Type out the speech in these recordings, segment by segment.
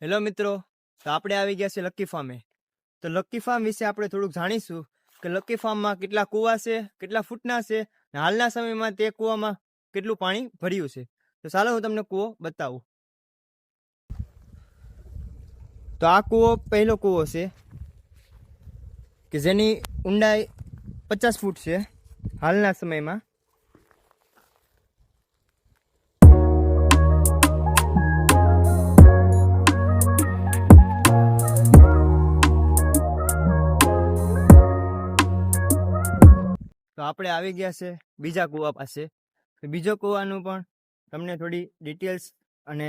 Hello મિત્રો, તો આપણે આવી ગયા છે લકી ફાર્મે. તો લકી ફાર્મ વિશે આપણે થોડુંક જાણીશું કે લકી ફાર્મમાં કેટલા કૂવા છે, કેટલા ફૂટના છે, અને હાલના સમયમાં તે કૂવામાં કેટલું પાણી ભર્યું છે. તો ચાલો હું તમને કૂવો બતાવું. તો આ કૂવો પહેલો કૂવો છે કે જેની ઊંડાઈ 50 ફૂટ છે હાલના સમયમાં. તો આપણે આવી ગયા છે બીજા કૂવા પાસે. બીજો કૂવાનું પણ તમને થોડી ડિટેલ્સ અને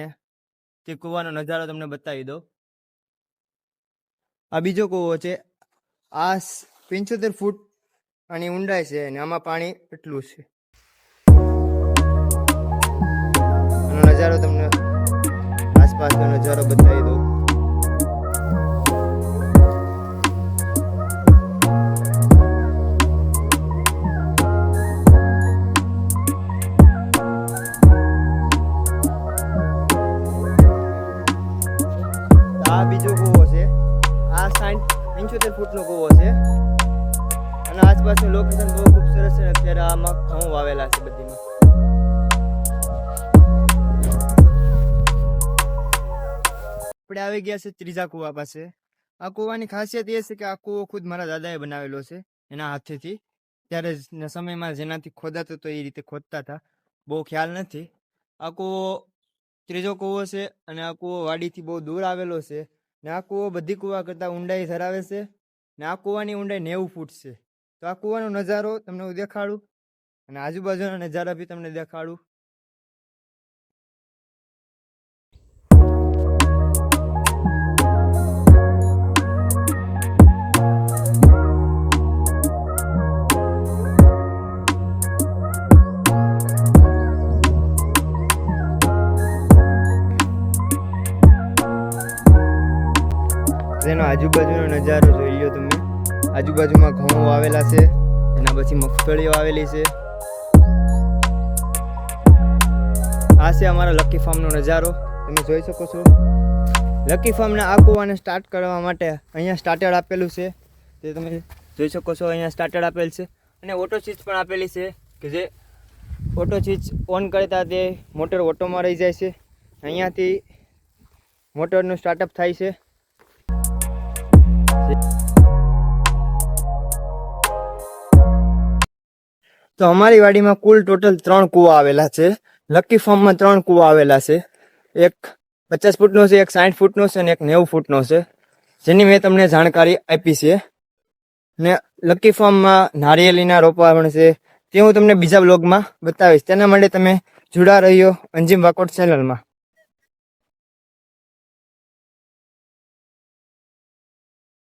તે કૂવાનો નજારો તમને બતાવી દો. આ બીજો કૂવો છે. આ 75 ફૂટ આની ઊંડાઈ છે અને આમાં પાણી એટલું છે. આનો નજારો તમને આસપાસનો નજારો બતાવી દો. આ બીજો કૂવો છે. આ 75 ફૂટનો કૂવો છે અને આસપાસનું લોકેશન બહુ ખૂબ સરસ છે. અત્યારે આમાં ઘઉં વાવેલા છે બધીમાં. આપણે આવી ગયા છે ત્રીજા કૂવા પાસે. આ કૂવાની ખાસિયત એ છે કે આ કૂવો ખુદ મારા દાદાએ બનાવેલો છે એના હાથેથી. ત્યારે સમયમાં જેનાથી ખોદાતો તો એ રીતે ખોદતા હતા, બહુ ખ્યાલ નથી. આ કૂવો ત્રીજો કૂવો છે અને આ કૂવો વાડીથી બહુ દૂર આવેલો છે. ને આ કૂવો બધી કૂવા કરતાં ઊંડાઈ ધરાવે છે ને આ કૂવાની ઊંડાઈ 90 ફૂટ છે. તો આ કૂવાનો નજારો તમને હું દેખાડું અને આજુબાજુના નજારા બી તમને દેખાડું. જેનો આજુબાજુનો નજારો જોઈ લો તમે. આજુબાજુમાં ઘઉં વાવેલા છે, એના પછી મગફળીઓ આવેલી છે. આ છે અમારા લકી ફાર્મનો નજારો, તમે જોઈ શકો છો. લકી ફાર્મના આ કૂવાને સ્ટાર્ટ કરવા માટે અહીંયા સ્ટાર્ટર આપેલું છે, તે તમે જોઈ શકો છો. અહીંયા સ્ટાર્ટર આપેલ છે અને ઓટો સ્વિચ પણ આપેલી છે કે જે ઓટો સ્વિચ ઓન કરતા તે મોટર ઓટોમાં રહી જાય છે. અહીંયાથી મોટરનું સ્ટાર્ટઅપ થાય છે. તો અમારી વાડીમાં કુલ ટોટલ 3 કૂવા આવેલા છે. લકી ફાર્મમાં 3 કૂવા આવેલા છે. એક 50 ફૂટનો છે, એક 60 ફૂટનો છે અને એક 90 ફૂટનો છે, જેની મેં તમને જાણકારી આપી છે. ને લકી ફાર્મમાં નારિયેળીના રોપા પણ છે, તે હું તમને બીજા બ્લોગમાં બતાવીશ. તેના માટે તમે જોડા રહ્યો અંજીમ વાકોડ ચેનલમાં.